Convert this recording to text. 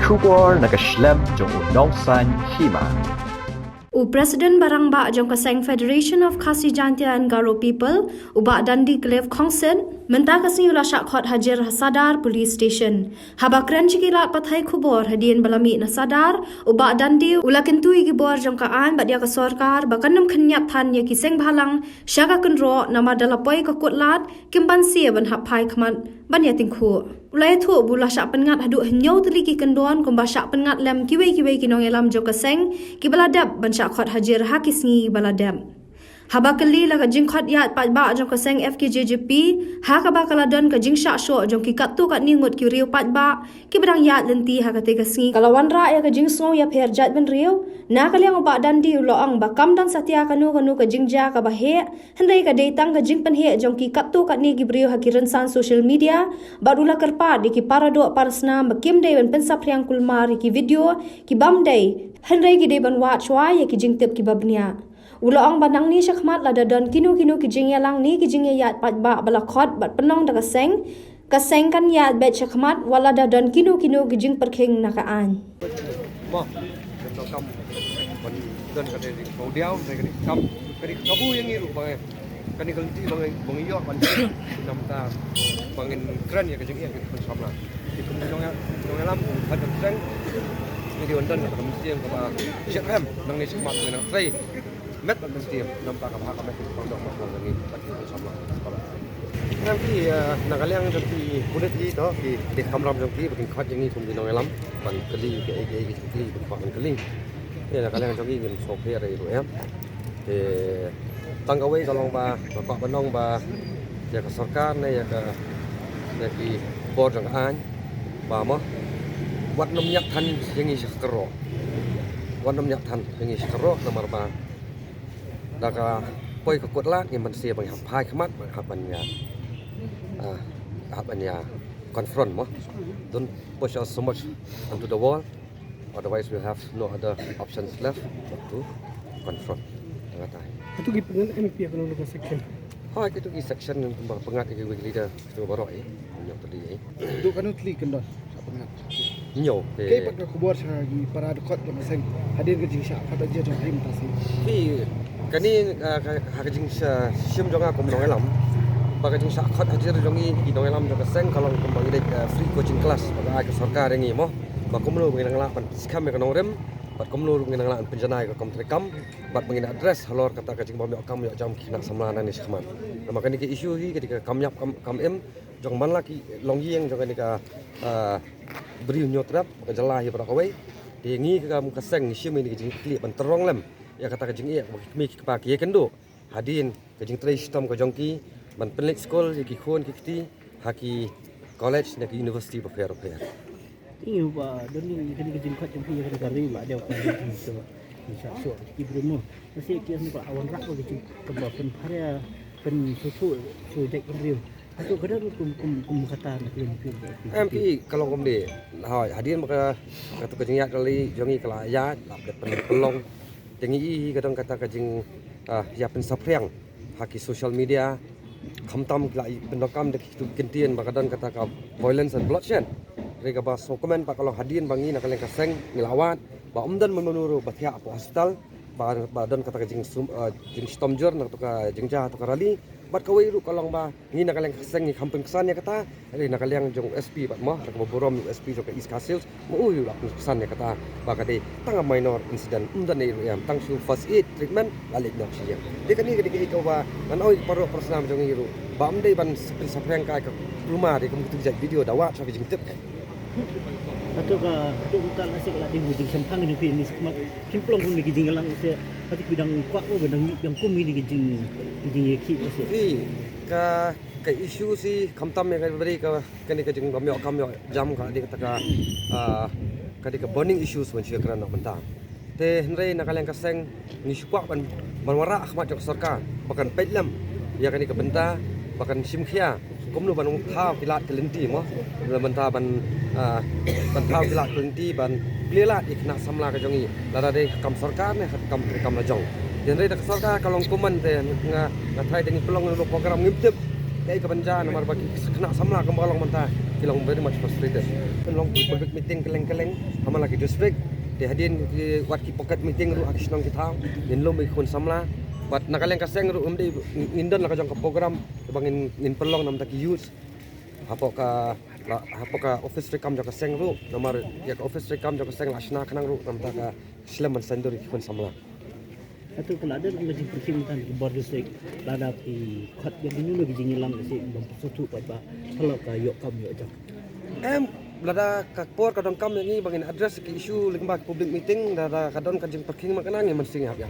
Shubor nakaslem jong unongsan hima. President Barangba jong kaseng Federation of Khasi Jantia and Garo People uba dandi Cleve Khongsen menta kasing ula syakhot hajar Sadar Police Station. Habakran cikilat pathai khubor hadien balami na Sadar uba dandi ula kentui gibor jong kaan bat dia ke sorkar bakanam kenyap than ye kiseng bhalang syaga kenro nama dalapoi ke kutlat kimban sia ban hapai khaman ban ya tingkhu. Ulai thu bula syak pengat hadu henyau teliki kendon kumba syak pengat lem kiwei kinong elam jong kaseng ki baladap ban syak khot hajar hakisngi baladam. Habakali la ka jingkhot yat patba jong kaseng FKJJP ha ka bakaladon ka jingsyak syo jong ki kattu kat ningut ki riu patba ki bedang yat lenti ha ka te kasngi kalawan ra ya ka jingsong ya pher jat ben riu na ka liang ba dandi uloang ba kam dan satya kanu ka jingja ka ba he hendai ka deitang ka jing pen he jong ki kattu kat ni ki riu ha ki rensan social media barula kerpa di ki parado parasna ba kim dei ben pensap riang kulmar ki video ki bam dei hendai ki dei ban wa chwa ya ki jingtep ki babnia Uloang banang ni syakmat la dadon kinu kijing yalang ni kijing yat patba balakot bat penong da kaseng kan yat bet syakmat wala dadon kinu kijing perking nakaan. Mo, kita kam dan kata di Saudiau, saya kata kam kadi kabu yang iru bang, kani kelenti bang iyo kan namta bangin keren ya kijing iya kita sama. Itu nong alam ada seng ini ondan kata mesti yang kata syakam nang ni syakmat nang trai met ban mesti nampak apa kami pondok makhluk lagi bagi sama sekolah. Nanti nakaliang nanti kulit itu di kamram nanti bikin khat yang ini kum di nongelam ban keli ke keli ban keli. Ya nakaliang nanti ngin sope ada itu ya. Tanggawe kalau ba bapak benong ba ya ke sarkar ya ke di bor jangan ba mah wat nomyak tan yang ini sekero. Wat nomyak tan yang ini sekero nomor ba Daga poi ke kutlat yang manusia bang hapai kemat habannya confront mo don't push us so much onto the wall otherwise we have no other options left but to confront dengan tai itu gi pengen MP kalau lu section itu gi section yang pengat gi leader itu baru yang tadi itu kan utli kendor pengat nyo ke pat ko bor sa gi para dekot yang seng hadir ke jing sya pada je jong tim tasi kani hakajing sim jonga kum nong elam bagajing sakhat hadir jongi di nong elam jong seng kalau kembang ide free coaching class baga ke sarkar ngi mo bakumlu ngi nang pan skam ke nong rem bat kumlu ngi nang penjanai ke kom trekam bat mengin address halor kata kajing bom kam yo jam kina samlanan ni skman maka ni ke isu hi ketika kamyap kam em jong man laki longyi yang jong ni ka beri nyotrap ke jelah hi prakawai di ngi ke kam kaseng sim ni kajing kli ban terong lem ya kata kajing iya mi kepaki kendo hadin kajing trai sistem ka jongki man penlik school ki khon ki kiti haki college neki university ba fair ini ba doni kajing khat jong pi kari ba dia ka so insya so ki brumo nasi ki ni ba awan rak ba kajing keba pen pharia pen susu dek riu atau kadang kum kata nak lim MP kalau kum de hadin maka kata kajing ya kali jongi kala ya lap de pelong tengi kadang kata kajing ya pensapriang haki social media khamtam la pendokam de kitu kentien bakadan kata ka violence and bloodshed rega ba so komen pa kalau hadin bangi nak kaleng kaseng ngilawat ba umdan menuru batia apo hospital ba dan kata kajing jing stomjor nak ka jingja to karali bat kawai ru kalong ba ngi nak kaleng kaseng ni kampung kesan ya kata nak kaleng jong SP bat mah rek borom SP to ka East Castles mu yu la kesan ya kata ba kade tang minor incident umdan ni ru yam tang su first aid treatment balik nak sia de kan ni ke ko ba nan oi paro persnam jong ru ba umdai ban sapreng ka rumah de kum tu video dawa sa jing tip atau ka tukar nasi kala di hujung sempang ni ni semak kimplong pun ni kijing lang se pati bidang kwak o bidang yang kum ni kijing ki se ka isu si khamtam ya beri ka kani ka jing kamyo jam ka di kata ka burning issues when shia kerana mentang te hendrai nakaleng kaseng ni syuak ban wara akhmat jok sarkar bahkan pelam ya kani ka benta bahkan simkhia kumlu ban thau kilat kelenti mo benta ban thau kilat kelenti ban plilat ikna samla ka jongi lada de kam sarkar ne kam la jong den re dak sarkar kalong kuman te nga thai dengan pelong program ngimtip dai ka banja nomor bagi kena samla kam balong menta kilang very much frustrated. Long public meeting keleng-keleng, hama lagi district, di hadin ki wat ki pocket meeting ru akisnong ki thang, nin lom ikun samla, wat nakaleng kaseng ru umdi indon la ka jong ka program, bang in pelong nam taki youth. Apakah office rekam jaka seng ru nomor ya ka office rekam jaka seng lasna kanang ru nam ta ka sleman sendur ikun samla. Atau kalau ada orang macam perkhidmatan di border sek lada di khat yang ini lagi jingilam sek satu apa kalau ka yok kam yok jang. Lada kakpor kadang kam yang ni bangin address ke isu lembah public meeting lada kadang kajing perkhidmatan kanang yang mesti ngap ya.